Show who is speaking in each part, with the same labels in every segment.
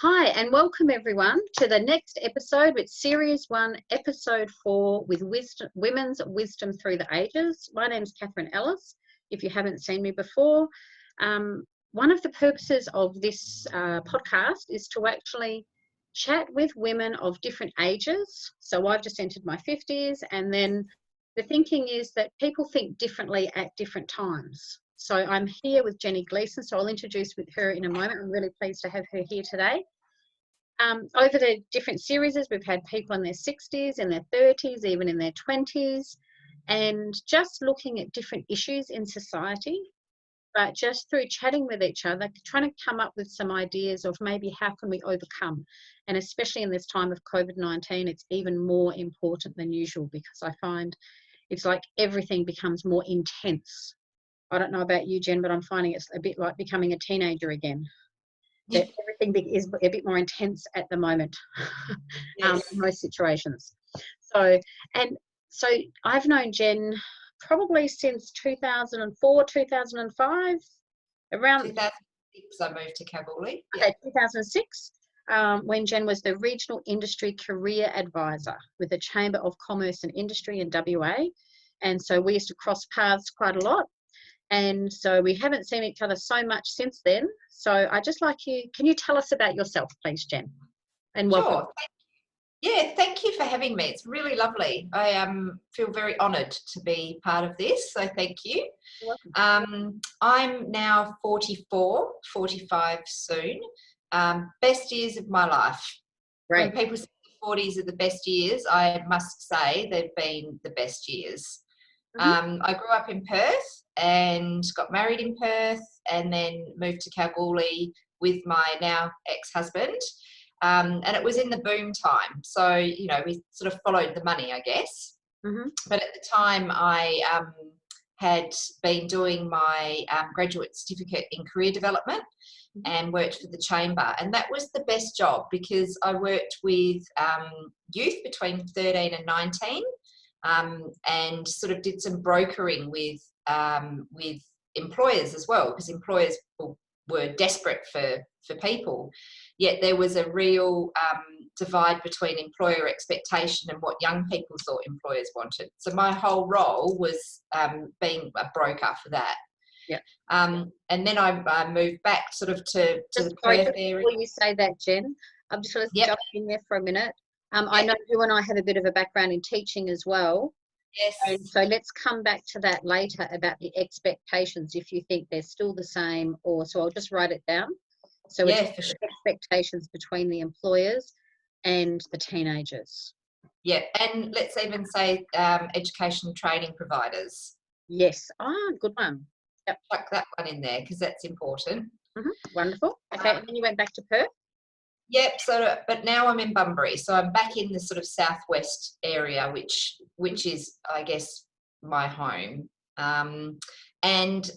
Speaker 1: Hi, and welcome everyone to the next episode with Series 1, Episode 4 with Women's Wisdom Through the Ages. My name's Catherine Elliss, if you haven't seen me before. One of the purposes of this podcast is to actually chat with women of different ages. So I've just entered my 50s, and then the thinking is that people think differently at different times. So I'm here with Jenny Gleeson, so I'll introduce with her in a moment. I'm really pleased to have her here today. Over the different series, we've had people in their 60s, in their 30s, even in their 20s, and just looking at different issues in society, but just through chatting with each other, trying to come up with some ideas of maybe how can we overcome. And especially in this time of COVID-19, it's even more important than usual, because I find it's like everything becomes more intense. I don't know about you, Jen, but I'm finding it's a bit like becoming a teenager again. That everything is a bit more intense at the moment.
Speaker 2: Yes.
Speaker 1: In most situations. So I've known Jen probably since 2004, 2005, around
Speaker 2: 2006 I moved to Kalgoorlie.
Speaker 1: Yeah. 2006, when Jen was the Regional Industry Career Advisor with the Chamber of Commerce and Industry in WA. And so we used to cross paths quite a lot. And so we haven't seen each other so much since then. So I just like you, can you tell us about yourself, please, Jen? And welcome.
Speaker 2: Sure. Thank you for having me. It's really lovely. I feel very honoured to be part of this, so thank you.
Speaker 1: You're welcome.
Speaker 2: I'm now 44, 45 soon. Best years of my life.
Speaker 1: Great.
Speaker 2: When people say the 40s are the best years, I must say they've been the best years. I grew up in Perth and got married in Perth, and then moved to Kalgoorlie with my now ex-husband. And it was in the boom time. So, you know, we sort of followed the money, I guess. But at the time I had been doing my graduate certificate in career development and worked for the Chamber. And that was the best job, because I worked with youth between 13 and 19. And sort of did some brokering with employers as well, because employers were desperate for people. Yet there was a real divide between employer expectation and what young people thought employers wanted. So my whole role was being a broker for that.
Speaker 1: Yeah.
Speaker 2: And then I moved back sort of to the Perth area.
Speaker 1: Before you say that, Jen, I'm just going to jump in there for a minute. I know you and I have a bit of a background in teaching as well.
Speaker 2: Yes.
Speaker 1: And so let's come back to that later about the expectations, if you think they're still the same, or so I'll just write it down. So it's
Speaker 2: for sure.
Speaker 1: Expectations between the employers and the teenagers.
Speaker 2: Yeah, and let's even say education and training providers.
Speaker 1: Yes. Good one.
Speaker 2: Yep. Pluck that one in there, because that's important.
Speaker 1: Wonderful. Okay, and then you went back to Perth?
Speaker 2: Yep, but now I'm in Bunbury, so I'm back in the sort of southwest area, which is, I guess, my home. And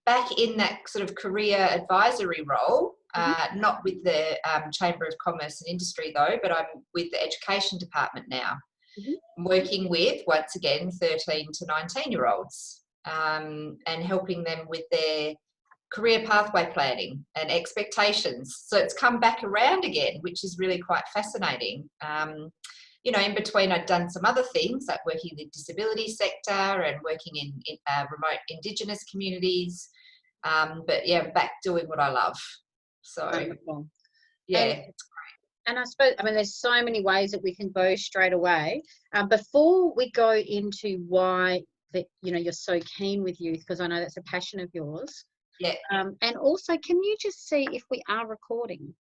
Speaker 2: back in that sort of career advisory role, not with the Chamber of Commerce and Industry though, but I'm with the Education Department now, working with, once again, 13 to 19-year-olds, and helping them with their career pathway planning and expectations. So it's come back around again, which is really quite fascinating. You know, in between I'd done some other things like working in the disability sector and working in remote Indigenous communities. But yeah, back doing what I love. So
Speaker 1: wonderful.
Speaker 2: Yeah,
Speaker 1: and,
Speaker 2: it's great.
Speaker 1: And I suppose, I mean, there's so many ways that we can go straight away. Before we go into why that, you know, you're so keen with youth, because I know that's a passion of yours.
Speaker 2: Yeah.
Speaker 1: And also, can you just see if we are recording?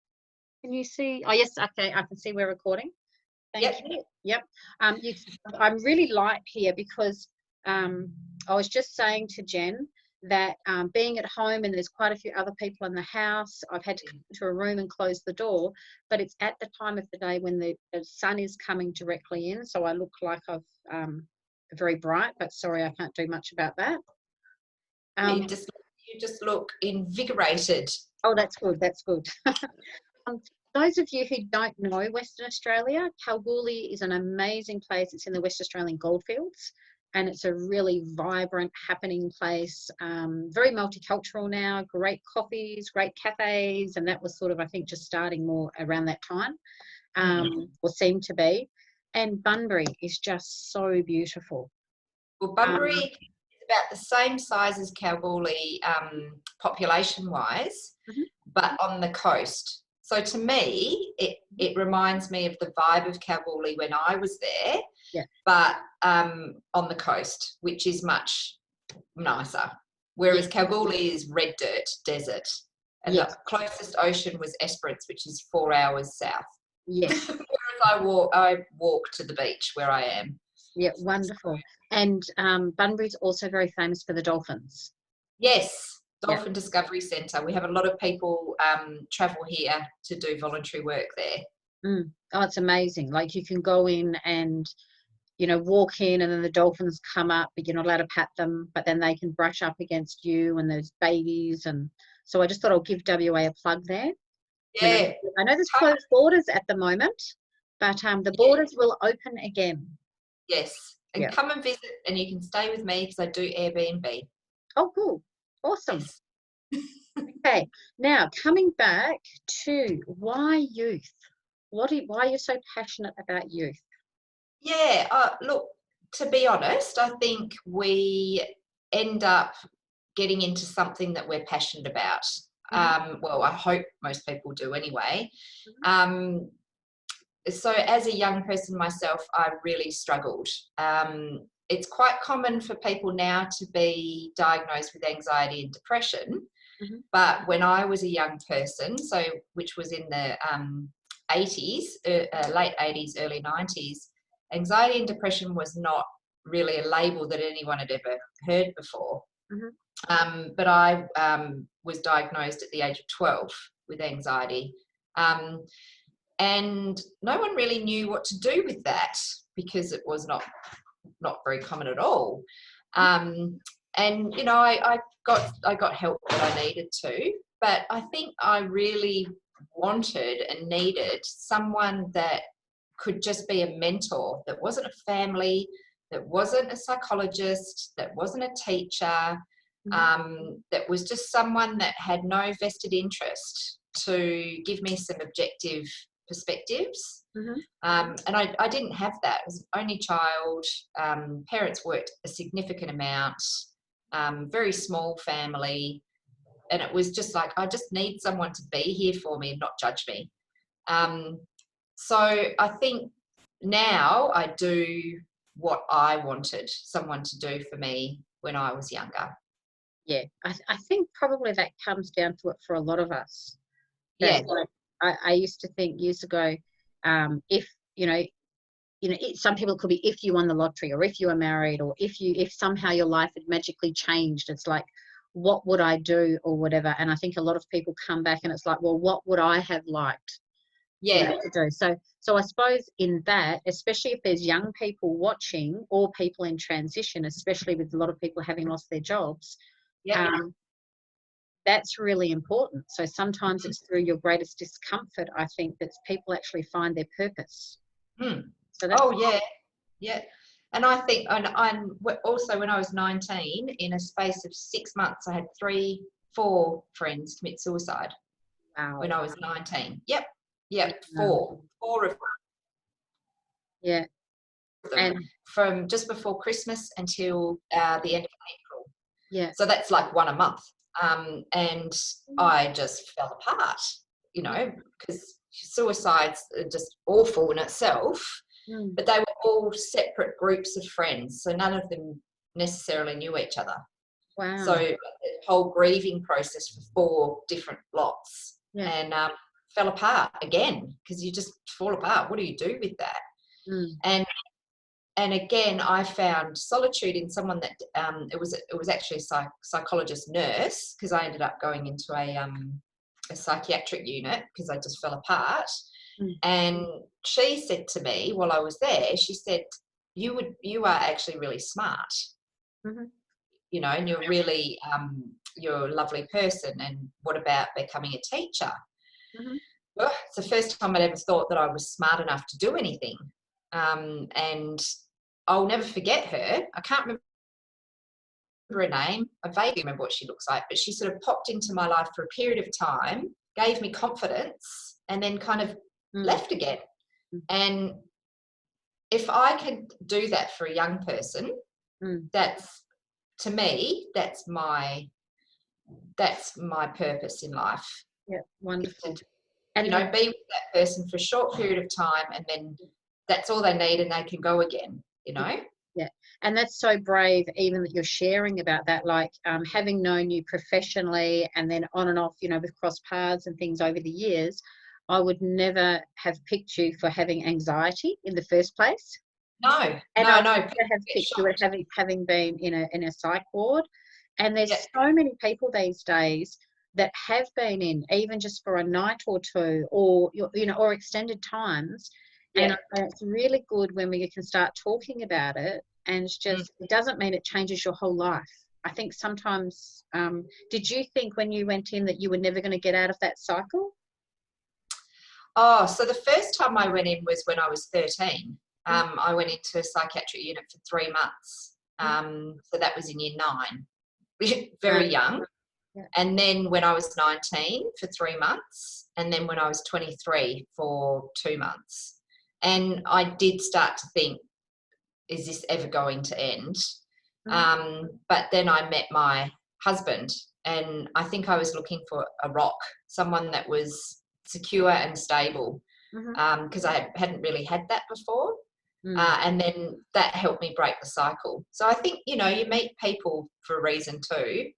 Speaker 1: Can you see? Oh, yes. Okay, I can see we're recording. Thank you. Yep. I'm really light here because I was just saying to Jen that being at home and there's quite a few other people in the house, I've had to come into a room and close the door, but it's at the time of the day when the sun is coming directly in, so I look like I've very bright, but sorry, I can't do much about that.
Speaker 2: You just look invigorated.
Speaker 1: Oh, that's good. That's good. Those of you who don't know Western Australia, Kalgoorlie is an amazing place. It's in the West Australian goldfields. and it's a really vibrant, happening place. Very multicultural now, great coffees, great cafes, and that was sort of, I think, just starting more around that time, or seemed to be. And Bunbury is just so beautiful.
Speaker 2: Well, Bunbury is about the same size as Kalgoorlie, population-wise,
Speaker 1: Mhm.
Speaker 2: but on the coast. So to me, it reminds me of the vibe of Kalgoorlie when I was there,
Speaker 1: Yeah.
Speaker 2: but on the coast, which is much nicer. Whereas Kalgoorlie is red dirt, desert, and
Speaker 1: Yes.
Speaker 2: the closest ocean was Esperance, which is 4 hours south.
Speaker 1: Yes.
Speaker 2: Whereas I walk to the beach where I am.
Speaker 1: Yeah, wonderful. And Bunbury's also very famous for the dolphins.
Speaker 2: Yes,
Speaker 1: Yeah.
Speaker 2: Dolphin Discovery Centre. We have a lot of people travel here to do voluntary work there.
Speaker 1: Oh, it's amazing. Like, you can go in and, you know, walk in, and then the dolphins come up, but you're not allowed to pat them, but then they can brush up against you, and there's babies. And so I just thought I'll give WA a plug there.
Speaker 2: Yeah.
Speaker 1: I know there's closed borders at the moment, but the borders will open again.
Speaker 2: Yes. And come and visit, and you can stay with me because I do Airbnb.
Speaker 1: Oh, cool. Awesome.
Speaker 2: Yes.
Speaker 1: Okay. Now, coming back to why youth? Why are you so passionate about youth?
Speaker 2: Yeah. Look, to be honest, I think we end up getting into something that we're passionate about. Well, I hope most people do anyway. So as a young person myself, I really struggled. It's quite common for people now to be diagnosed with anxiety and depression. But when I was a young person, so which was in the 80s, late 80s, early 90s, anxiety and depression was not really a label that anyone had ever heard before. But I was diagnosed at the age of 12 with anxiety. And no one really knew what to do with that because it was not very common at all. And you know, I got help that I needed to, but I think I really wanted and needed someone that could just be a mentor, that wasn't a family, that wasn't a psychologist, that wasn't a teacher, that was just someone that had no vested interest to give me some objective perspectives. And I didn't have that. I was an only child. Parents worked a significant amount, very small family, and it was just like, I just need someone to be here for me and not judge me. So I think now I do what I wanted someone to do for me when I was younger.
Speaker 1: Yeah, I think probably that comes down to it for a lot of us.
Speaker 2: Yeah.
Speaker 1: Like, I used to think years ago, if some people, could be if you won the lottery, or if you were married, or if somehow your life had magically changed, it's like, what would I do, or whatever. And I think a lot of people come back and it's like, well, what would I have liked to do? So I suppose in that, especially if there's young people watching, or people in transition, especially with a lot of people having lost their jobs, that's really important. So sometimes it's through your greatest discomfort, I think, that people actually find their purpose. So that's
Speaker 2: yeah. And I think, and also when I was 19, in a space of 6 months, I had 4 friends commit suicide.
Speaker 1: Wow.
Speaker 2: When I was 19. Yep, 4 of them.
Speaker 1: Yeah. And
Speaker 2: from just before Christmas until the end of April.
Speaker 1: Yeah.
Speaker 2: So that's like 1 a month. And I just fell apart, you know, because suicide's just awful in itself. But they were all separate groups of friends, so none of them necessarily knew each other.
Speaker 1: Wow.
Speaker 2: So the whole grieving process for 4 different lots, and fell apart again, because you just fall apart. What do you do with that? And again, I found solitude in someone that it was actually a psychologist nurse, because I ended up going into a psychiatric unit because I just fell apart. And she said to me while I was there, she said, you are actually really smart, you know, and you're really you're a lovely person, and what about becoming a teacher? Well, it's the first time I'd ever thought that I was smart enough to do anything. And I'll never forget her. I can't remember her name. I vaguely remember what she looks like, but she sort of popped into my life for a period of time, gave me confidence, and then kind of left again. And if I could do that for a young person, that's, to me, that's my purpose in life.
Speaker 1: Yeah, wonderful.
Speaker 2: And, be with that person for a short period of time, and then that's all they need, and they can go again,
Speaker 1: Yeah, and that's so brave, even that you're sharing about that, like having known you professionally and then on and off, with cross paths and things over the years, I would never have picked you for having anxiety in the first place.
Speaker 2: No,
Speaker 1: and
Speaker 2: no,
Speaker 1: I
Speaker 2: no.
Speaker 1: would have picked you at having been in a psych ward. And there's so many people these days that have been in, even just for a night or two, or or extended times. And it's really good when we can start talking about it. And it's just, it doesn't mean it changes your whole life. I think sometimes, did you think when you went in that you were never going to get out of that cycle?
Speaker 2: Oh, so the first time I went in was when I was 13. I went into a psychiatric unit for 3 months. So that was in year 9, very young. Yeah. And then when I was 19 for 3 months, and then when I was 23 for 2 months. And I did start to think, is this ever going to end? But then I met my husband, and I think I was looking for a rock, someone that was secure and stable, because I hadn't really had that before. And then that helped me break the cycle. So I think, you meet people for a reason too.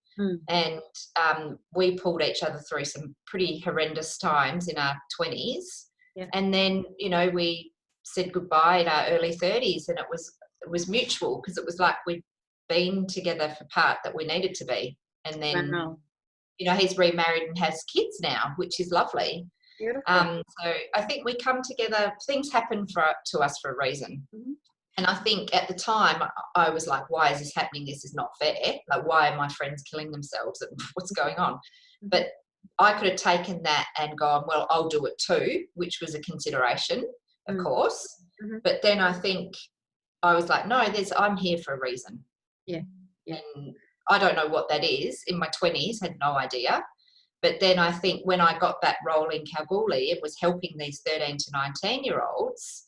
Speaker 2: And we pulled each other through some pretty horrendous times in our 20s. Yeah. And then, we said goodbye in our early 30s, and it was mutual, because it was like we'd been together for part that we needed to be. And then, he's remarried and has kids now, which is lovely. Beautiful. So I think we come together, things happen to us for a reason. And I think at the time I was like, why is this happening? This is not fair. Like, why are my friends killing themselves? What's going on? But I could have taken that and gone, well, I'll do it too, which was a consideration, of course. But then I think I was like, no, I'm here for a reason. Yeah. And I don't know what that is. In my 20s, had no idea. But then I think when I got that role in Kalgoorlie, it was helping these 13 to 19-year-olds.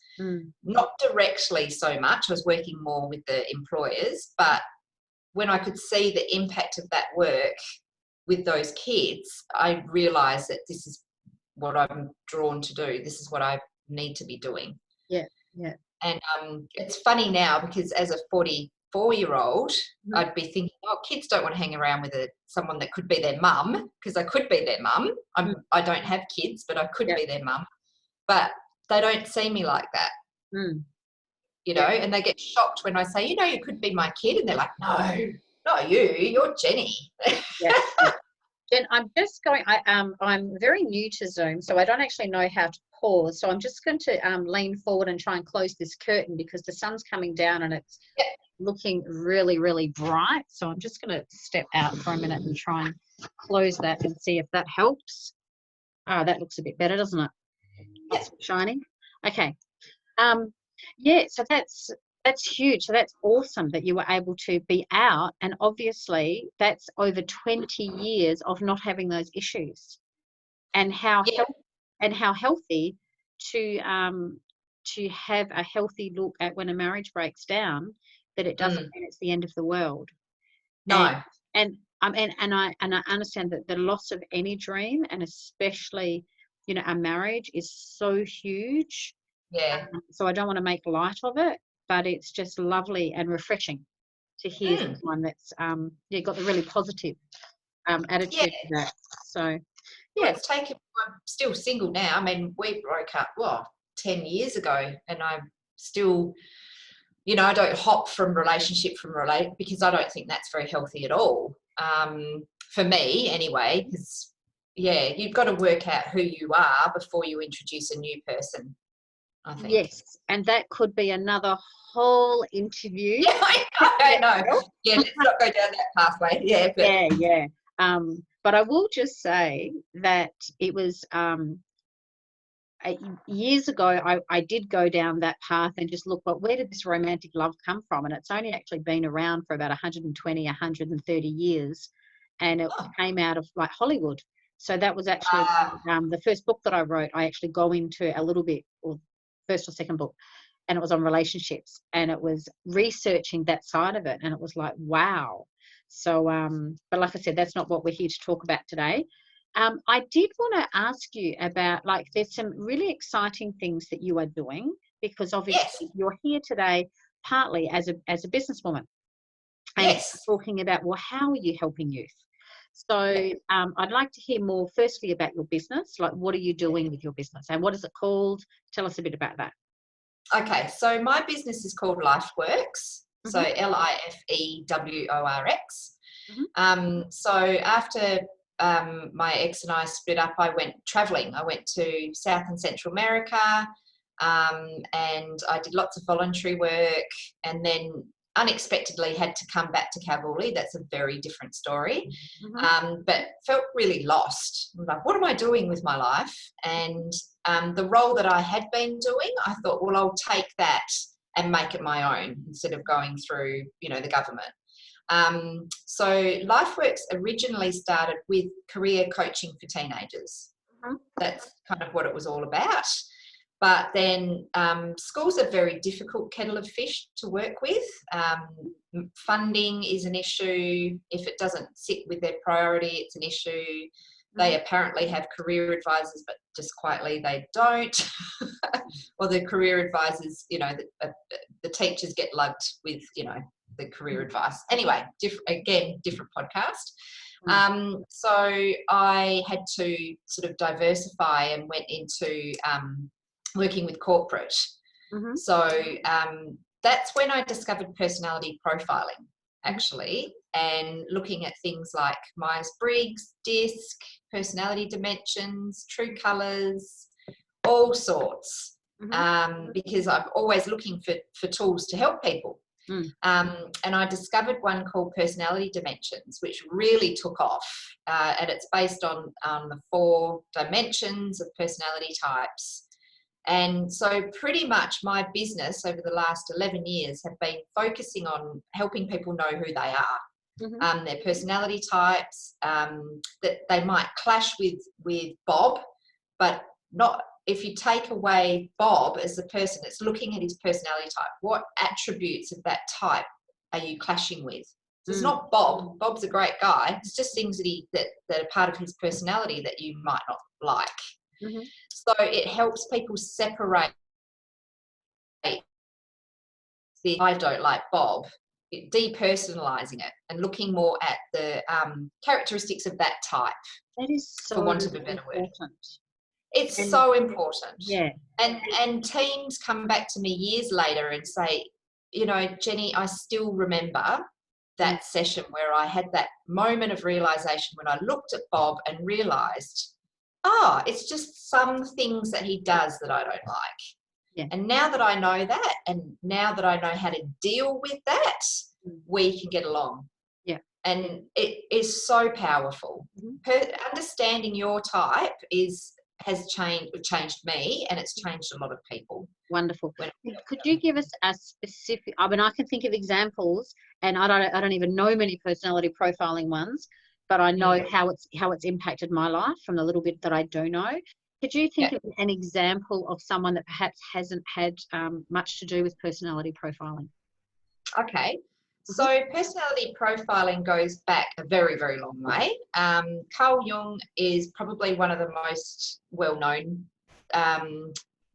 Speaker 2: Not directly so much. I was working more with the employers, but when I could see the impact of that work with those kids, I realised that this is what I'm drawn to do. This is what I need to be doing. Yeah, yeah. And it's funny now, because as a 44-year-old, I'd be thinking, oh, kids don't want to hang around with someone that could be their mum, because I could be their mum. I don't have kids, but I could be their mum. But they don't see me like that, and they get shocked when I say, you could be my kid, and they're like, no, not you, you're Jenny.
Speaker 1: Yeah. Jen, I'm just going, I'm very new to Zoom, so I don't actually know how to pause. So I'm just going to lean forward and try and close this curtain, because the sun's coming down and it's looking really, really bright. So I'm just going to step out for a minute and try and close that and see if that helps. Oh, that looks a bit better, doesn't it? It's shining. Okay. So that's huge. So that's awesome that you were able to be out, and obviously that's over 20 years of not having those issues, and how healthy to have a healthy look at when a marriage breaks down, that it doesn't mean it's the end of the world.
Speaker 2: No.
Speaker 1: And I understand that the loss of any dream, and especially a marriage, is so huge. Yeah. So I don't want to make light of it, but it's just lovely and refreshing to hear someone that's got the really positive attitude to that. So
Speaker 2: well, it's taken. I'm still single now. I mean, we broke up 10 years ago, and I'm still, I don't hop from relationship because I don't think that's very healthy at all. For me anyway, because you've got to work out who you are before you introduce a new person, I think.
Speaker 1: Yes, and that could be another whole interview.
Speaker 2: Yeah, I know. Yeah, let's not go down that pathway. Yeah,
Speaker 1: but but I will just say that it was years ago, I did go down that path and just look, but where did this romantic love come from? And it's only actually been around for about 120, 130 years. And it
Speaker 2: Oh,
Speaker 1: came out of like Hollywood. So that was actually the first book that I wrote. I actually go into a little bit, or first or second book, and it was on relationships, and it was researching that side of it. And it was like, wow. So, but like I said, that's not what we're here to talk about today. I did want to ask you about, like, there's some really exciting things that you are doing, because
Speaker 2: yes,
Speaker 1: obviously you're here today partly as a businesswoman, and
Speaker 2: yes.
Speaker 1: talking about, well, how are you helping youth? So I'd like to hear more firstly about your business, like what are you doing with your business and what is it called? Tell us a bit about that.
Speaker 2: Okay, so my business is called LifeWorks. So
Speaker 1: Mm-hmm,
Speaker 2: LIFEWORX.
Speaker 1: mm-hmm,
Speaker 2: So after my ex and I split up, I went traveling. I went to South and Central America, and I did lots of voluntary work, and then unexpectedly had to come back to Kalgoorlie. That's a very different story,
Speaker 1: mm-hmm,
Speaker 2: but felt really lost. I'm like, what am I doing with my life? And the role that I had been doing, I thought, well, I'll take that and make it my own instead of going through, the government. So LifeWorks originally started with career coaching for teenagers.
Speaker 1: mm-hmm.
Speaker 2: That's kind of what it was all about. But then schools are a very difficult kettle of fish to work with. Funding is an issue. If it doesn't sit with their priority, it's an issue. They apparently have career advisors, but just quietly they don't. Or the career advisors, the teachers get lugged with, the career advice. Anyway, different podcast. So I had to sort of diversify and went into working with corporate.
Speaker 1: Mm-hmm.
Speaker 2: So that's when I discovered personality profiling, actually, and looking at things like Myers-Briggs, DISC, personality dimensions, true colours, all sorts, because I'm always looking for tools to help people. And I discovered one called Personality Dimensions, which really took off, and it's based on the 4 dimensions of personality types. And so pretty much my business over the last 11 years have been focusing on helping people know who they are, their personality types, that they might clash with Bob, but not. If you take away Bob as the person, it's looking at his personality type. What attributes of that type are you clashing with? So it's not Bob. Bob's a great guy. It's just things that are part of his personality that you might not like.
Speaker 1: Mm-hmm.
Speaker 2: So it helps people separate the I don't like Bob, depersonalizing it and looking more at the characteristics of that type,
Speaker 1: That is so
Speaker 2: for want of a better word. It's
Speaker 1: And
Speaker 2: so important.
Speaker 1: yeah.
Speaker 2: And teams come back to me years later and say, Jenny, I still remember that session where I had that moment of realization when I looked at Bob and realized, it's just some things that he does that I don't like.
Speaker 1: Yeah.
Speaker 2: And now that I know that, and now that I know how to deal with that, we can get along.
Speaker 1: Yeah.
Speaker 2: And it is so powerful. Understanding your type has changed me, and it's changed a lot of people.
Speaker 1: Wonderful. Could you give us a specific? I mean, I can think of examples, and I don't even know many personality profiling ones, but I know how it's impacted my life from the little bit that I do know. Could you think of an example of someone that perhaps hasn't had much to do with personality profiling?
Speaker 2: Okay. So personality profiling goes back a very, very long way. Carl Jung is probably one of the most well-known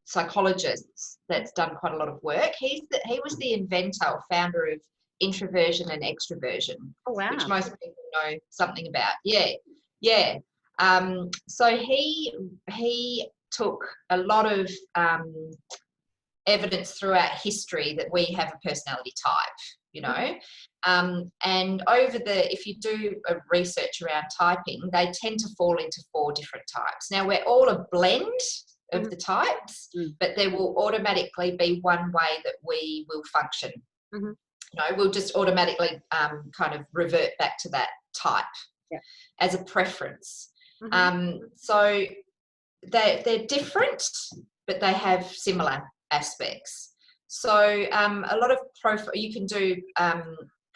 Speaker 2: psychologists that's done quite a lot of work. He was the inventor or founder of introversion and extroversion, which most people know something about. Yeah. So he took a lot of evidence throughout history that we have a personality type, and if you do a research around typing, they tend to fall into 4 different types. Now, we're all a blend of the types, but there will automatically be one way that we will function. We'll just automatically kind of revert back to that type as a preference. So they're different, but they have similar aspects. So a lot of you can do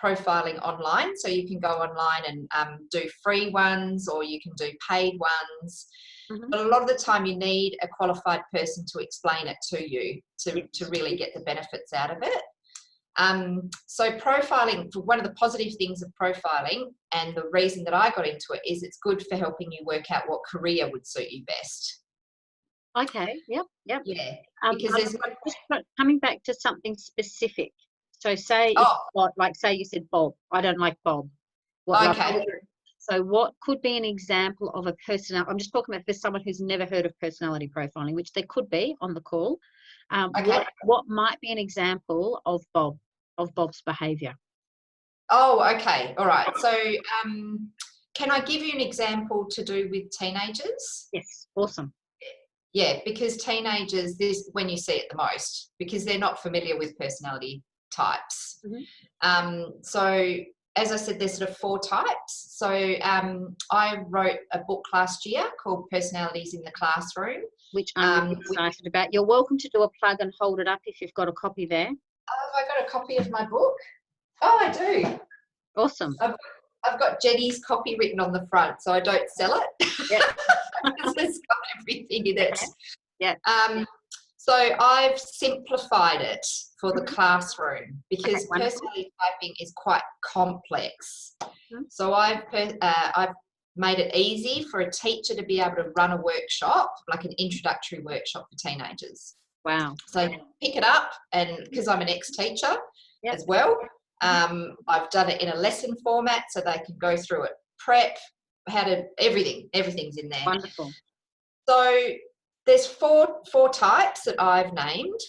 Speaker 2: profiling online. So you can go online and do free ones, or you can do paid ones.
Speaker 1: Mm-hmm.
Speaker 2: But a lot of the time you need a qualified person to explain it to you to really get the benefits out of it. So profiling, one of the positive things of profiling, and the reason that I got into it, is it's good for helping you work out what career would suit you best.
Speaker 1: Okay. Yep.
Speaker 2: Yeah, because there's
Speaker 1: just coming back to something specific. So say say you said Bob. I don't like Bob.
Speaker 2: Okay.
Speaker 1: So what could be an example of a personality? I'm just talking about for someone who's never heard of personality profiling, which there could be on the call.
Speaker 2: Okay.
Speaker 1: What might be an example of Bob's behaviour?
Speaker 2: Oh, okay. All right. So can I give you an example to do with teenagers?
Speaker 1: Yes. Awesome.
Speaker 2: Yeah, because teenagers, this when you see it the most, because they're not familiar with personality types.
Speaker 1: Mm-hmm.
Speaker 2: So as I said, there's sort of 4 types. So I wrote a book last year called Personalities in the Classroom.
Speaker 1: Which I'm really excited about. You're welcome to do a plug and hold it up if you've got a copy there.
Speaker 2: Oh, have I got a copy of my book? Oh, I do.
Speaker 1: Awesome.
Speaker 2: I've got Jenny's copy written on the front, so I don't sell it.
Speaker 1: Yeah.
Speaker 2: It's got everything in it.
Speaker 1: Okay. Yeah.
Speaker 2: So I've simplified it for the classroom, because personality typing is quite complex.
Speaker 1: Mm-hmm.
Speaker 2: So I've made it easy for a teacher to be able to run a workshop, like an introductory workshop for teenagers.
Speaker 1: Wow.
Speaker 2: So pick it up, and because I'm an ex-teacher as well, I've done it in a lesson format so they can go through it, prep, everything's in there.
Speaker 1: Wonderful.
Speaker 2: So there's four types that I've named.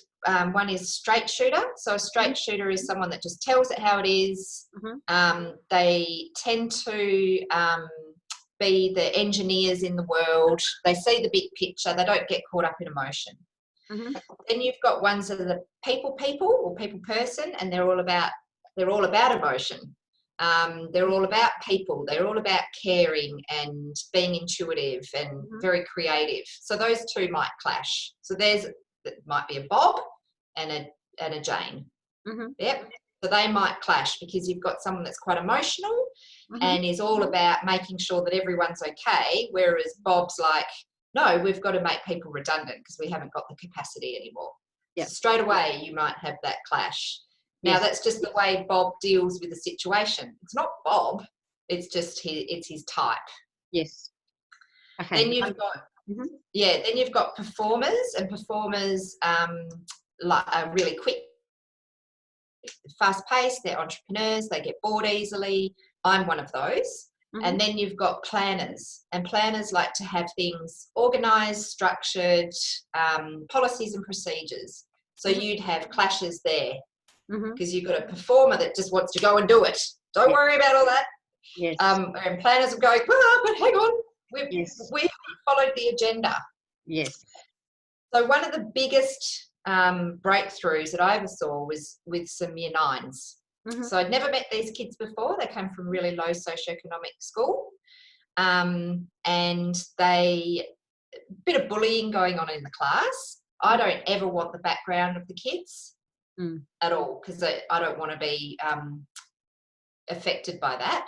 Speaker 2: One is straight shooter. So a straight shooter is someone that just tells it how it is.
Speaker 1: Mm-hmm.
Speaker 2: They tend to be the engineers in the world. They see the big picture. They don't get caught up in emotion.
Speaker 1: Mm-hmm.
Speaker 2: Then you've got ones that are the people or people person, and they're all about emotion. They're all about people. They're all about caring and being intuitive and very creative. So those two might clash. So there might be a Bob and a Jane.
Speaker 1: Mm-hmm.
Speaker 2: Yep. So they might clash, because you've got someone that's quite emotional and is all about making sure that everyone's okay, whereas Bob's like, no, we've got to make people redundant because we haven't got the capacity anymore. Yep. So straight away you might have that clash. Now that's just the way Bob deals with the situation. It's not Bob, it's just his type.
Speaker 1: Yes. Okay.
Speaker 2: Then you've got then you've got performers, and performers are really quick, fast paced, they're entrepreneurs, they get bored easily. I'm one of those. And then you've got planners, and planners like to have things organised, structured, policies and procedures. So you'd have clashes there, because you've got a performer that just wants to go and do it. Don't worry about all that.
Speaker 1: Yes.
Speaker 2: And planners are going, but hang on, we've followed the agenda.
Speaker 1: Yes.
Speaker 2: So one of the biggest breakthroughs that I ever saw was with some year 9s. So I'd never met these kids before. They came from really low socioeconomic school, and a bit of bullying going on in the class. I don't ever want the background of the kids at all, because I don't want to be affected by that.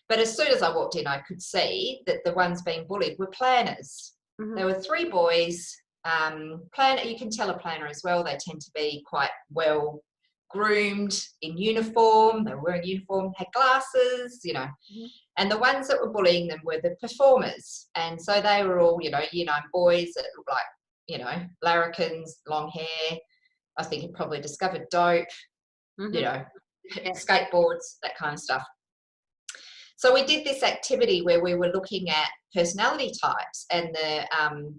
Speaker 2: But as soon as I walked in, I could see that the ones being bullied were planners. There were 3 boys. Planner, you can tell a planner as well. They tend to be quite well groomed, in uniform. They were wearing uniform, had glasses, and the ones that were bullying them were the performers. And so they were all, year 9 boys that looked like, larrikins, long hair. I think had probably discovered dope, skateboards, that kind of stuff. So we did this activity where we were looking at personality types and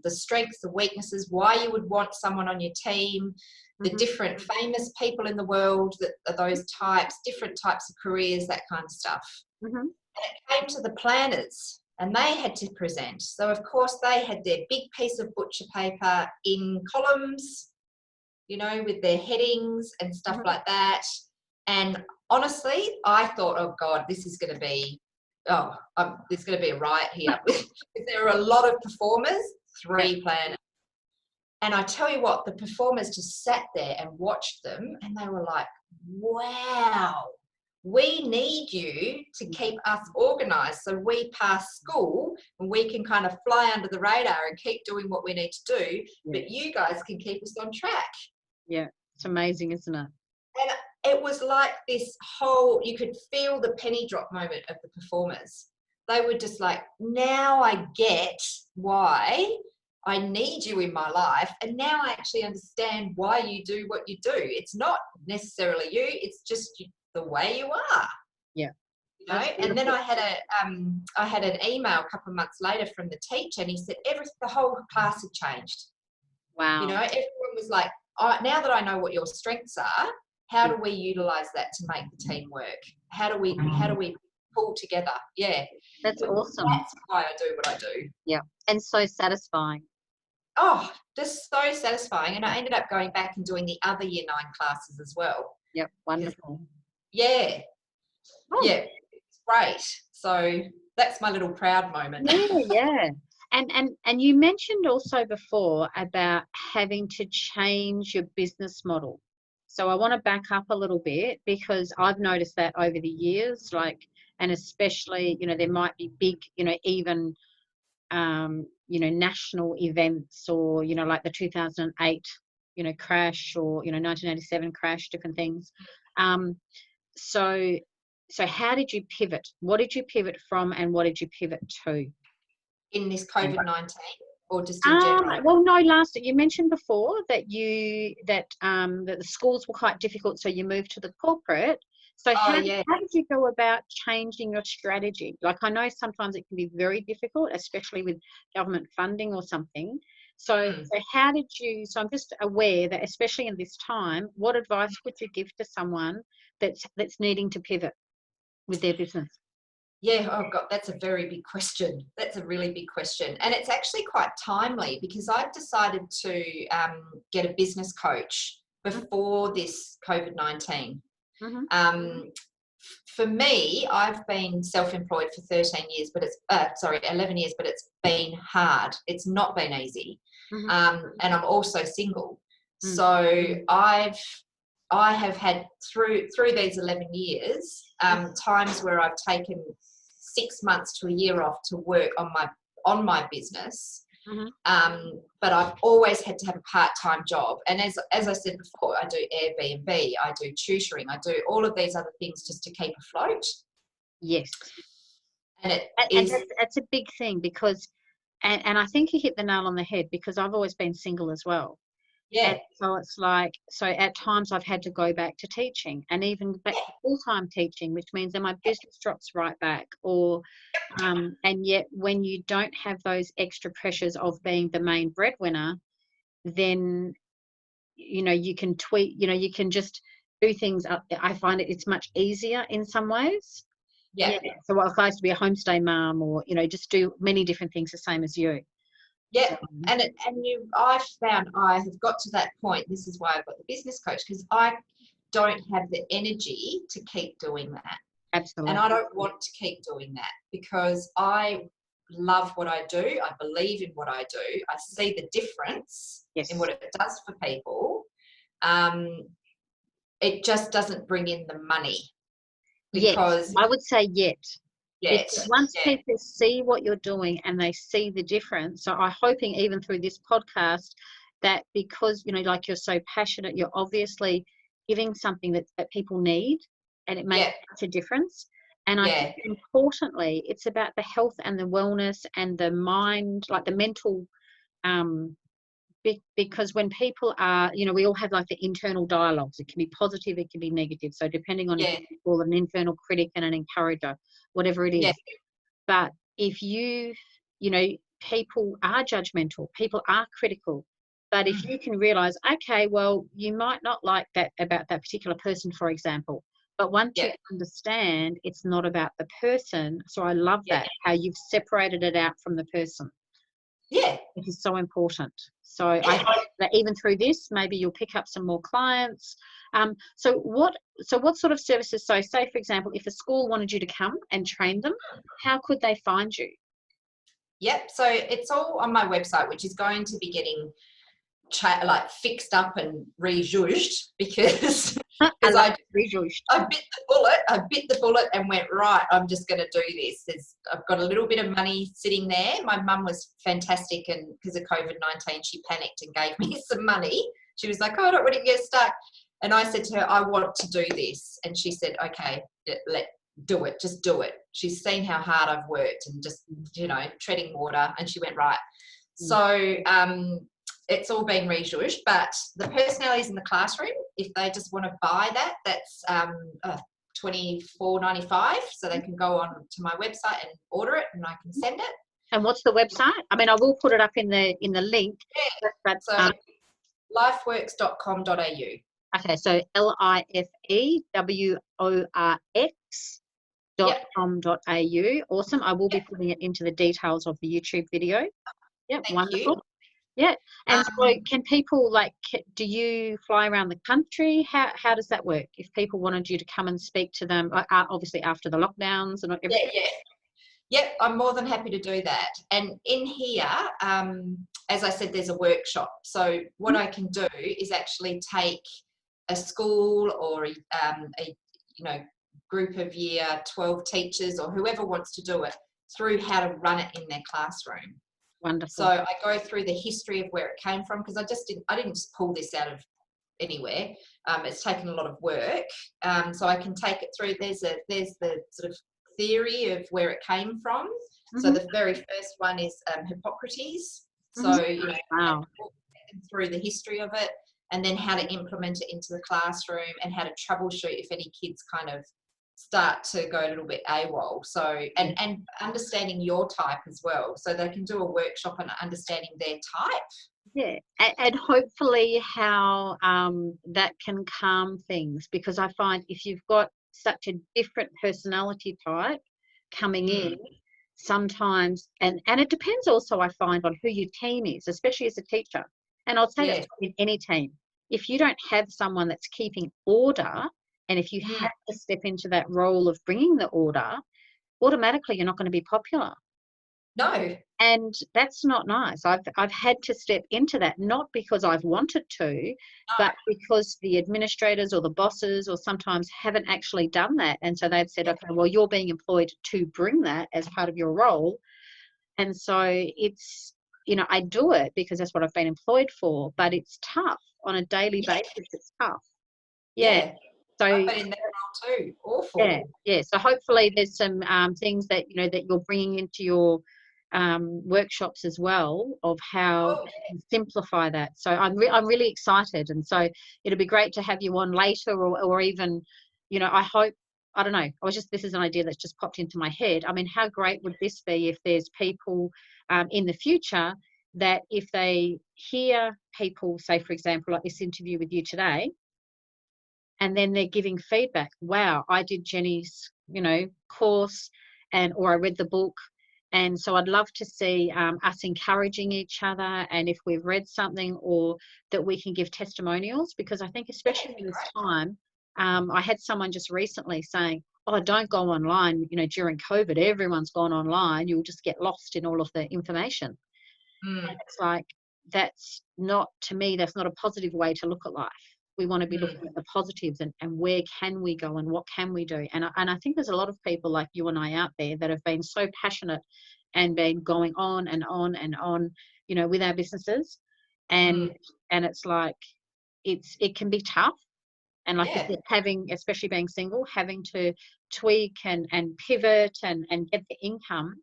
Speaker 2: the strengths, the weaknesses, why you would want someone on your team, the different famous people in the world that are those types, different types of careers, that kind of stuff. And it came to the planners, and they had to present. So of course they had their big piece of butcher paper in columns, with their headings and stuff like that. And honestly, I thought, oh God, this is going to be, there's going to be a riot here. There are a lot of performers 3 planners. And I tell you what, the performers just sat there and watched them, and they were like, wow, we need you to keep us organised so we pass school and we can kind of fly under the radar and keep doing what we need to do, but you guys can keep us on track.
Speaker 1: Yeah, it's amazing, isn't it?
Speaker 2: And it was like this whole, you could feel the penny drop moment of the performers. They were just like, now I get why I need you in my life, and now I actually understand why you do what you do. It's not necessarily you, it's just the way you are.
Speaker 1: Yeah.
Speaker 2: You know? And then I had an email a couple of months later from the teacher, and he said the whole class had changed.
Speaker 1: Wow.
Speaker 2: You know, everyone was like, now that I know what your strengths are, how do we utilize that to make the team work? How do we pull together? Yeah.
Speaker 1: That's awesome.
Speaker 2: That's why I do what I do.
Speaker 1: Yeah. And so satisfying.
Speaker 2: Oh, just so satisfying. And I ended up going back and doing the other year 9 classes as well.
Speaker 1: Yep. Wonderful.
Speaker 2: Yeah.
Speaker 1: Oh.
Speaker 2: Yeah. It's great. So that's my little proud moment.
Speaker 1: Yeah. And you mentioned also before about having to change your business model. So I want to back up a little bit, because I've noticed that over the years, and especially, there might be big, even, national events, or, like the 2008, crash, or, 1987 crash, different things. So how did you pivot? What did you pivot from, and what did you pivot to?
Speaker 2: In this COVID-19, or just in general?
Speaker 1: Well, no, you mentioned before that that the schools were quite difficult, so you moved to the corporate. So how did you go about changing your strategy? Like, I know sometimes it can be very difficult, especially with government funding or something. So how did you, so I'm just aware that, especially in this time, what advice would you give to someone that's needing to pivot with their business?
Speaker 2: Yeah, oh God, that's a very big question. That's a really big question. And it's actually quite timely, because I've decided to get a business coach before this COVID-19. For me, I've been self-employed for 13 years, but 11 years, but it's been hard. It's not been easy. And I'm also single. So I have had through these 11 years, times where I've taken 6 months to a year off to work on my business. But I've always had to have a part-time job. And as I said before, I do Airbnb, I do tutoring, I do all of these other things just to keep afloat.
Speaker 1: Yes.
Speaker 2: And
Speaker 1: that's a big thing, because, and I think you hit the nail on the head, because I've always been single as well.
Speaker 2: Yeah.
Speaker 1: And so it's like, so at times I've had to go back to teaching, and even back to full-time teaching, which means that my business drops right back. Or, and yet when you don't have those extra pressures of being the main breadwinner, then, you can tweak, you can just do things up. I find it's much easier in some ways.
Speaker 2: Yeah.
Speaker 1: So if I used to be a homestay mum, or, just do many different things the same as you.
Speaker 2: Yeah, I found I have got to that point. This is why I've got the business coach, because I don't have the energy to keep doing that.
Speaker 1: Absolutely.
Speaker 2: And I don't want to keep doing that, because I love what I do. I believe in what I do. I see the difference in what it does for people. It just doesn't bring in the money. Because
Speaker 1: I would say once people see what you're doing and they see the difference, so I'm hoping even through this podcast that, because like you're so passionate, you're obviously giving something that people need, and it makes such a difference. And I think importantly, it's about the health and the wellness and the mind, like the mental, because when people are, we all have like the internal dialogues. It can be positive, it can be negative. So depending on if you call an internal critic and an encourager, whatever it is. But if people are judgmental, people are critical. But if you can realize, okay, well, you might not like that about that particular person, for example. But once you understand it's not about the person, so I love that, how you've separated it out from the person.
Speaker 2: Yeah.
Speaker 1: It is so important. So I hope that even through this, maybe you'll pick up some more clients. So what sort of services? So say, for example, if a school wanted you to come and train them, how could they find you?
Speaker 2: Yep. So it's all on my website, which is going to be getting fixed up and rejudged because
Speaker 1: I
Speaker 2: because
Speaker 1: love rejudged.
Speaker 2: I bit the bullet. I bit the bullet and went, right, I'm just going to do this. I've got a little bit of money sitting there. My mum was fantastic, and because of COVID-19, she panicked and gave me some money. She was like, oh, I don't want to get stuck. And I said to her, I want to do this. And she said, okay, do it. Just do it. She's seen how hard I've worked and just, treading water. And she went, right. So it's all been rejudged, but the personalities in the classroom, if they just want to buy that, that's $24.95. So they can go on to my website and order it, and I can send it.
Speaker 1: And what's the website? I mean, I will put it up in the link.
Speaker 2: Yeah.
Speaker 1: But,
Speaker 2: so lifeworks.com.au.
Speaker 1: Okay, so lifeworks.com.au. Awesome. I will be putting it into the details of the YouTube video. Yeah, wonderful.
Speaker 2: You.
Speaker 1: Yeah. And so can people, do you fly around the country? How does that work? If people wanted you to come and speak to them, obviously after the lockdowns and everything?
Speaker 2: Yeah. Yep, I'm more than happy to do that. And in here, as I said, there's a workshop. So what I can do is actually take a school or a group of year 12 teachers or whoever wants to do it through how to run it in their classroom.
Speaker 1: Wonderful.
Speaker 2: So I go through the history of where it came from, because I didn't just pull this out of anywhere. It's taken a lot of work. So I can take it through. There's the sort of theory of where it came from. So the very first one is Hippocrates. So
Speaker 1: wow.
Speaker 2: Through the history of it, and then how to implement it into the classroom and how to troubleshoot if any kids kind of start to go a little bit AWOL. So and understanding your type as well, so they can do a workshop on understanding their type.
Speaker 1: Yeah, and hopefully how that can calm things, because I find if you've got such a different personality type coming in, sometimes, and it depends also, I find, on who your team is, especially as a teacher. And I'll say that in any team. If you don't have someone that's keeping order, and if you have to step into that role of bringing the order, automatically you're not going to be popular.
Speaker 2: No.
Speaker 1: And that's not nice. I've had to step into that, not because I've wanted to, but because the administrators or the bosses or sometimes haven't actually done that. And so they've said, okay, well, you're being employed to bring that as part of your role. And so it's, I do it because that's what I've been employed for, but it's tough on a daily basis. It's tough. Yeah. So
Speaker 2: I've been in that role too. Awful.
Speaker 1: Yeah. So hopefully there's some things that, that you're bringing into your workshops as well, of how to simplify that. So I'm really excited, and so it'll be great to have you on later, or even, I hope, I don't know, this is an idea that's just popped into my head. I mean, how great would this be if there's people in the future that if they hear people say, for example, like this interview with you today, and then they're giving feedback, wow, I did Jenny's, course, or I read the book. And so I'd love to see us encouraging each other, and if we've read something, or that we can give testimonials, because I think especially in this time, I had someone just recently saying, oh, don't go online, during COVID, everyone's gone online, you'll just get lost in all of the information. And it's like, that's not, to me, that's not a positive way to look at life. We want to be looking at the positives, and where can we go and what can we do. And I think there's a lot of people like you and I out there that have been so passionate and been going on and on and on, with our businesses. And it's like, it can be tough. And like you said, especially being single, having to tweak and pivot and get the income,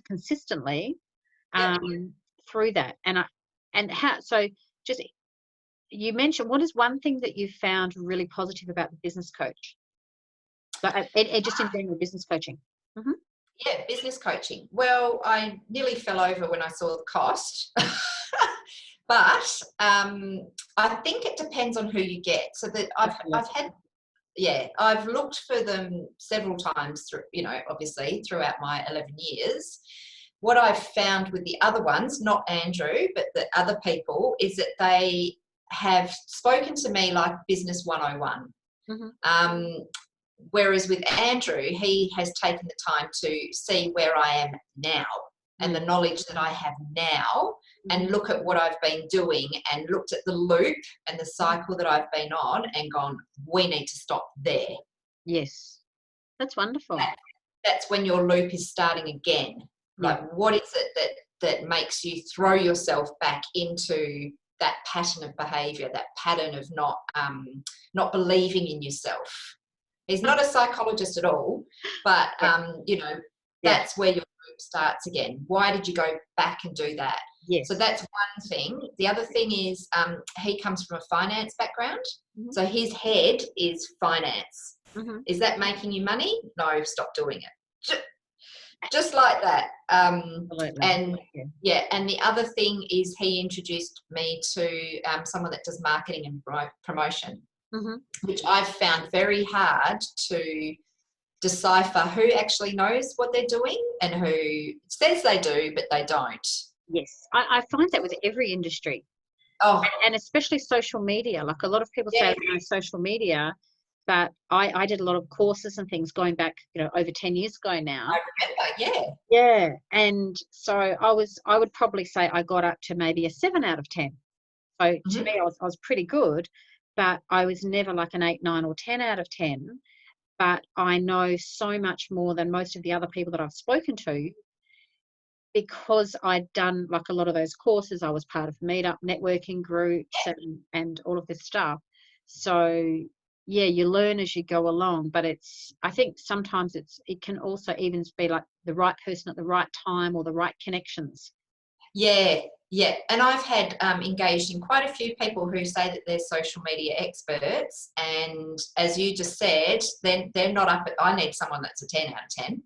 Speaker 1: consistently through that. Just, you mentioned, what is one thing that you found really positive about the business coach? But it just in general, business coaching.
Speaker 2: Yeah, business coaching. Well, I nearly fell over when I saw the cost, but I think it depends on who you get. So that I've looked for them several times through, obviously throughout my 11 years. What I've found with the other ones, not Andrew, but the other people, is that they have spoken to me like business 101. Whereas with Andrew, he has taken the time to see where I am now. and the knowledge that I have now, and look at what I've been doing, and looked at the loop and the cycle that I've been on, and gone, we need to stop there.
Speaker 1: Yes. That's wonderful.
Speaker 2: That's when your loop is starting again. Like, what is it that makes you throw yourself back into that pattern of behavior, that pattern of not believing in yourself? He's not a psychologist at all, but that's where your loop starts again. Why did you go back and do that?
Speaker 1: Yes.
Speaker 2: So that's one thing. The other thing is he comes from a finance background. So his head is finance. Is that making you money? No, stop doing it. Just like that. And the other thing is he introduced me to someone that does marketing and promotion, which I've found very hard to decipher who actually knows what they're doing and who says they do, but they don't.
Speaker 1: Yes, I find that with every industry.
Speaker 2: Oh,
Speaker 1: and especially social media. Like, a lot of people say, I know social media, but I did a lot of courses and things going back, over 10 years ago now.
Speaker 2: I remember,
Speaker 1: Yeah. And so I would probably say I got up to maybe a 7 out of 10. So to me, I was pretty good, but I was never like an 8, 9 or 10 out of 10. But I know so much more than most of the other people that I've spoken to, because I'd done like a lot of those courses. I was part of meetup networking groups and all of this stuff. So yeah, you learn as you go along, but I think sometimes it can also even be like the right person at the right time, or the right connections.
Speaker 2: Yeah. And I've had engaged in quite a few people who say that they're social media experts, and as you just said, then they're not up at, I need someone that's a 10 out of 10.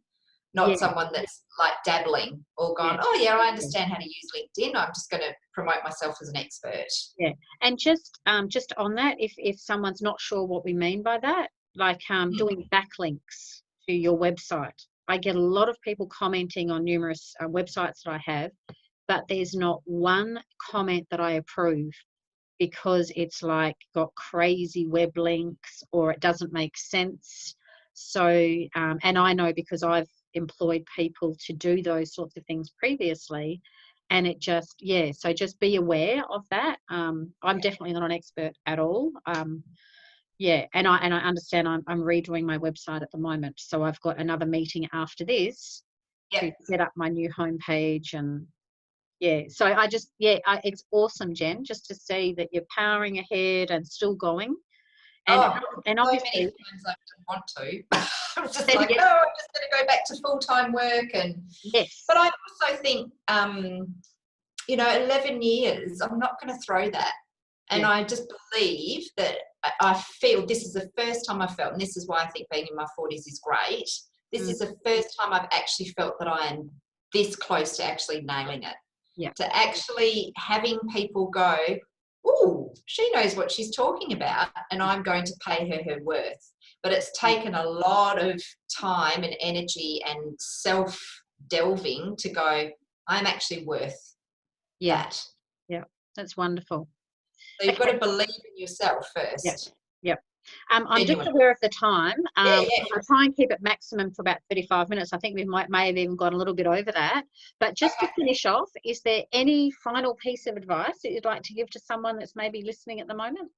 Speaker 2: Not someone that's like dabbling or gone, I understand how to use LinkedIn, I'm just going to promote myself as an expert.
Speaker 1: Yeah. And just on that, if someone's not sure what we mean by that, like doing backlinks to your website. I get a lot of people commenting on numerous websites that I have, but there's not one comment that I approve, because it's like got crazy web links, or it doesn't make sense. So, and I know, because I've employed people to do those sorts of things previously, and it just, so just be aware of that. I'm definitely not an expert at all. And I understand I'm redoing my website at the moment, so I've got another meeting after this to set up my new homepage. And so I just it's awesome, Jen, just to see that you're powering ahead and still going. And obviously,
Speaker 2: so many times I didn't want to. I'm just like, no, I'm just going to go back to full-time work. And but I also think 11 years, I'm not going to throw that. And I just believe that I feel this is the first time I felt, and this is why I think being in my 40s is great. This is the first time I've actually felt that I am this close to actually nailing it. To actually having people go, oh, she knows what she's talking about, and I'm going to pay her worth. But it's taken a lot of time and energy and self-delving to go, I'm actually worth that.
Speaker 1: Yeah, that's wonderful.
Speaker 2: So you've got to believe in yourself first.
Speaker 1: Yep. I'm just aware of the time. I'll try and keep it maximum for about 35 minutes. I think we may have even gone a little bit over that. But just to finish off, is there any final piece of advice that you'd like to give to someone that's maybe listening at the moment?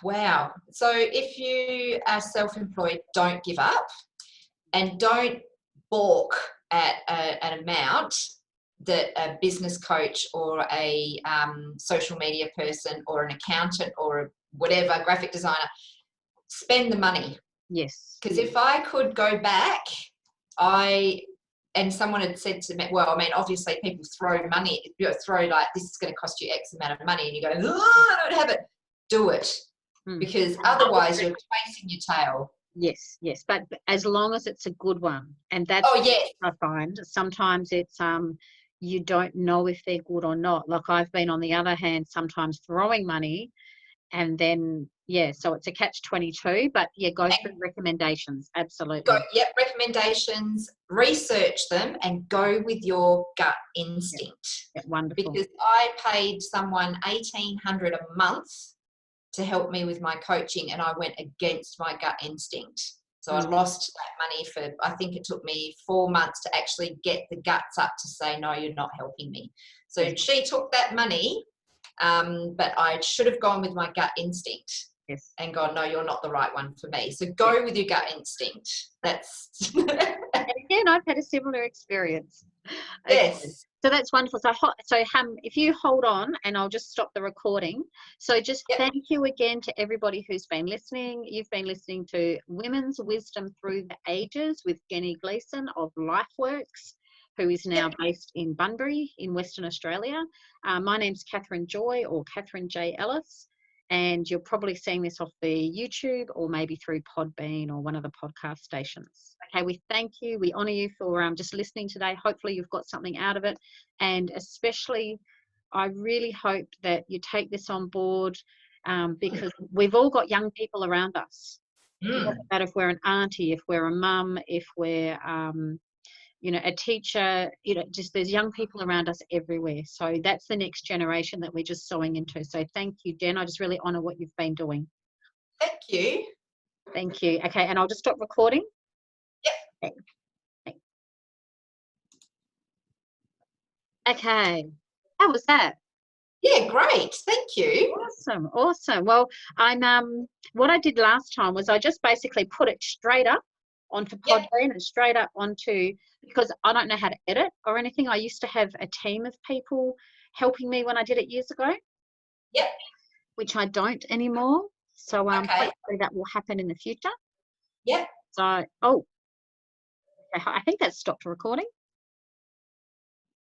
Speaker 2: Wow. So if you are self-employed, don't give up, and don't balk at an amount that a business coach or a social media person or an accountant or whatever, graphic designer, spend the money.
Speaker 1: Yes.
Speaker 2: Because if I could go back, and someone had said to me, well, I mean, obviously people throw money, throw like, this is going to cost you X amount of money, and you go, oh, I don't have it. Do it. Because otherwise you're chasing your tail.
Speaker 1: Yes, but as long as it's a good one. And that's what I find. Sometimes it's you don't know if they're good or not. Like, I've been, on the other hand, sometimes throwing money, and then so it's a catch-22. But go through recommendations. Absolutely.
Speaker 2: Recommendations, research them, and go with your gut instinct.
Speaker 1: Wonderful.
Speaker 2: Because I paid someone $1,800 a month to help me with my coaching, and I went against my gut instinct. So I lost that money for, I think it took me 4 months to actually get the guts up to say, no, you're not helping me. So she took that money, but I should have gone with my gut instinct and gone, no, you're not the right one for me. So go with your gut instinct. That's...
Speaker 1: And again, I've had a similar experience.
Speaker 2: Yes.
Speaker 1: Okay. So that's wonderful. So if you hold on, and I'll just stop the recording. So just thank you again to everybody who's been listening. You've been listening to Women's Wisdom Through the Ages with Jenny Gleeson of LifeWorks, who is now based in Bunbury in Western Australia. My name's Catherine Joy, or Catherine J. Elliss, and you're probably seeing this off the YouTube or maybe through Podbean or one of the podcast stations. Okay, we thank you. We honour you for just listening today. Hopefully you've got something out of it, and especially I really hope that you take this on board, because we've all got young people around us. It doesn't matter if we're an auntie, if we're a mum, if we're a teacher, just there's young people around us everywhere. So that's the next generation that we're just sowing into. So thank you, Jen. I just really honour what you've been doing.
Speaker 2: Thank you.
Speaker 1: Thank you. Okay, and I'll just stop recording.
Speaker 2: Yep.
Speaker 1: Okay. How was that?
Speaker 2: Yeah, great. Thank you.
Speaker 1: Awesome. Well, what I did last time was I just basically put it straight up onto Podbean and straight up onto, because I don't know how to edit or anything. I used to have a team of people helping me when I did it years ago.
Speaker 2: Yep.
Speaker 1: Which I don't anymore. So hopefully that will happen in the future.
Speaker 2: Yep.
Speaker 1: So, I think that's stopped recording.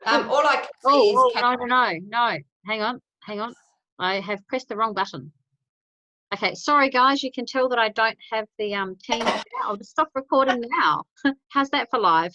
Speaker 2: All I can see is...
Speaker 1: No. Hang on. I have pressed the wrong button. Okay, sorry guys, you can tell that I don't have the team. I'll just stop recording now. How's that for live?